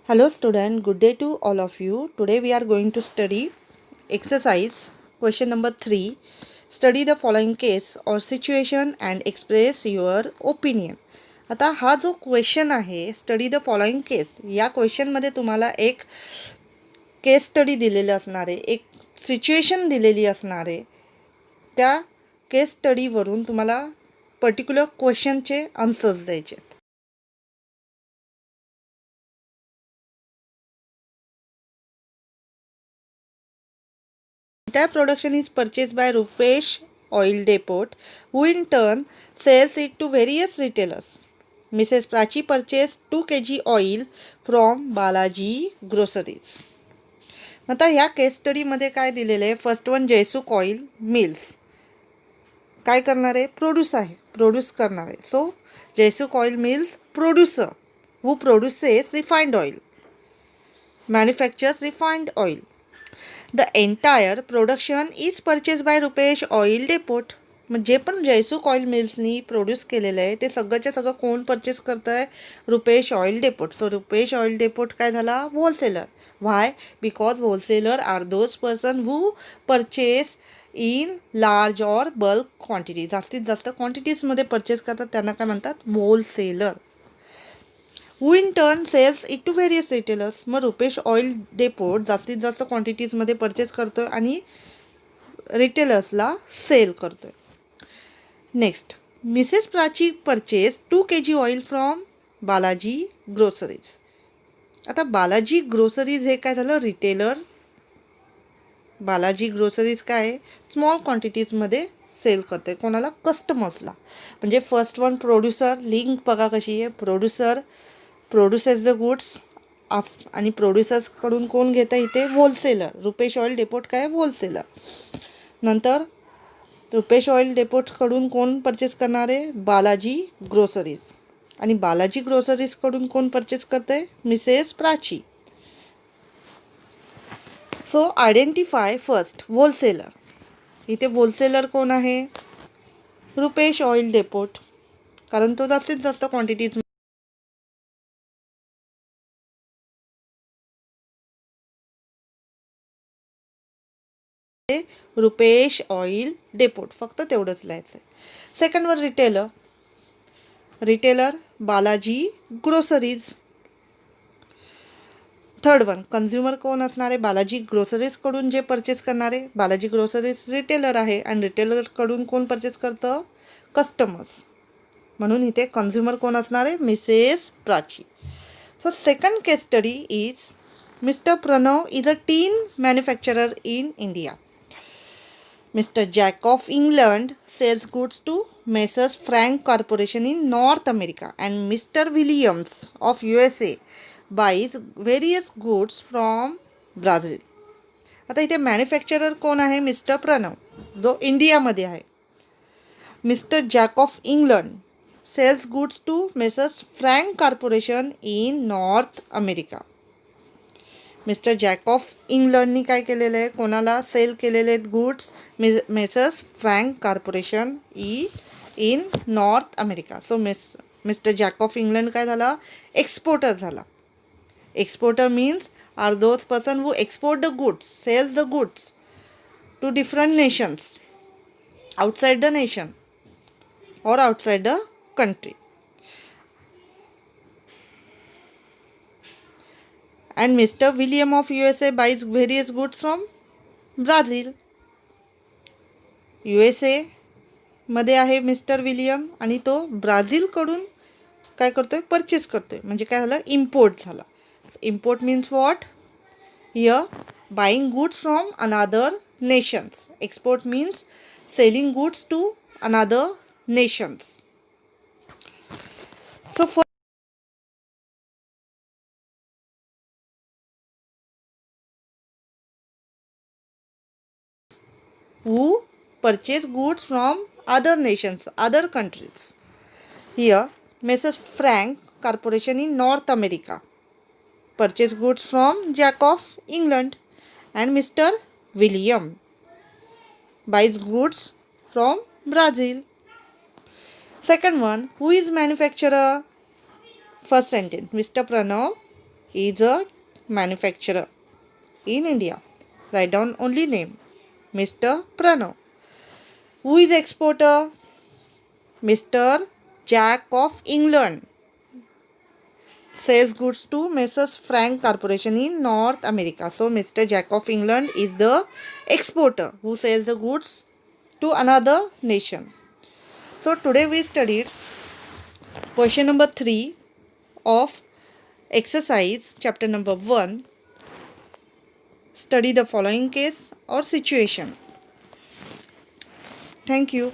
Hello student, good day to all of you. Today we are going to study exercise question number 3. Study the following case or situation and express your opinion. आता हा जो question आहे study the following केस, या क्वेश्चनमध्ये तुम्हाला एक केस study दिलेलं असणार आहे, एक सिच्युएशन दिलेली असणार आहे. त्या केस स्टडीवरून तुम्हाला पर्टिक्युलर क्वेश्चनचे आन्सर्स द्यायचे आहेत. Entire production is purchased by Rupesh Oil Depot, who in turn sells it to various retailers. Mrs. Prachi purchased 2 kg oil from Balaji Groceries. आता ह्या केस स्टडीमध्ये काय दिलेलं आहे, first one Jaysukh oil mills काय करणार आहे, प्रोड्यूस करणार आहे. So Jaysukh oil mills producer who produces refined oil, manufactures refined oil. The entire production is purchase by Rupesh oil depot. मग जे पण जयसुख ऑइल मिल्सनी प्रोड्यूस केलेलं आहे ते सगळंच्या सगळं कोण परचेस करतं आहे, Rupesh oil depot. So Rupesh oil depot काय झाला, wholesaler. Why? Because wholesaler are those person who purchase in large or bulk quantity. जास्तीत जास्त क्वांटिटीजमध्ये परचेस करतात त्यांना काय म्हणतात, wholesaler. Who in turn sells it to various retailers. मग रुपेश ऑइल डेपोट जास्तीत जास्त क्वांटिटीजमध्ये परचेस करतो आहे आणि रिटेलर्सला सेल करतो आहे. Next, Mrs Prachi purchase 2 kg oil from Balaji groceries. आता बालाजी ग्रोसरीज हे काय झालं, रिटेलर. बालाजी ग्रोसरीज काय आहे, स्मॉल क्वांटिटीजमध्ये सेल करते कोणाला, कस्टमर्सला. म्हणजे फर्स्ट वन प्रोड्युसर, लिंक बघा कशी आहे, प्रोड्युसर प्रोड्युसेस द गुड्स आणि प्रोड्युसर्सकडून कोण घेतं इथे, होलसेलर. रुपेश ऑइल डेपोट काय, होलसेलर. नंतर रुपेश ऑइल डेपोटकडून कोण परचेस करणार आहे, बालाजी ग्रोसरीज. आणि बालाजी ग्रोसरीजकडून कोण परचेस करतं आहे, Mrs Prachi. So identify first wholesaler. इथे होलसेलर कोण आहे, रुपेश ऑइल डेपोट, कारण तो जास्तीत जास्त क्वांटिटीज रुपेश ऑइल डेपोट, फक्त तेवढंच लिहायचं आहे. सेकंड वर retailer, retailer Balaji groceries. Third one consumer कोण असणार आहे, बालाजी ग्रोसरीजकडून जे परचेस करणार आहे, बालाजी ग्रोसरीज रिटेलर आहे आणि रिटेलरकडून कोण परचेस करतं, कस्टमर्स. म्हणून इथे कन्झ्युमर कोण असणार आहे, Mrs Prachi. So second case study is Mister Pranav is a tin manufacturer in India. Mr. Jack of England sells goods to Messrs. Frank Corporation in North America, and Mr. Williams of USA buys various goods from Brazil. आता इथे manufacturer कोण आहे, mister Pranab, जो इंडियामध्ये आहे. Mister Jack of England sells goods to messrs Frank corporation in North America. Mister Jack of इंग्लंडनी काय केलेलं आहे, कोणाला सेल केलेले आहेत goods, messrs Frank corporation in North America. So mister Jack of England काय झाला, एक्सपोर्टर झाला. Exporter means are those person who export the goods, sells the goods to different nations, outside the nation or outside the country. And Mr. William of USA buys various goods from Brazil. USA मध्ये आहे mister William आणि तो ब्राझीलकडून काय करतोय, purchase करतोय. म्हणजे काय झालं, इम्पोर्ट झाला. Import means what, here buying goods from another nations. Export means selling goods to another nations. So for who purchase goods from other nations, other countries. Here Messrs. Frank Corporation in North America purchase goods from Jack of England, and Mr. William buys goods from Brazil. Second one, who is manufacturer? First sentence, Mr. Pranav is a manufacturer in India. Write down only name. Mr. Pranav. Who is exporter? Mr. Jack of England. Sells goods to Messrs. Frank Corporation in North America. So Mr. Jack of England is the exporter who sells the goods to another nation. So today we studied question number 3 of exercise chapter number 1. Study the following case or situation. Thank you.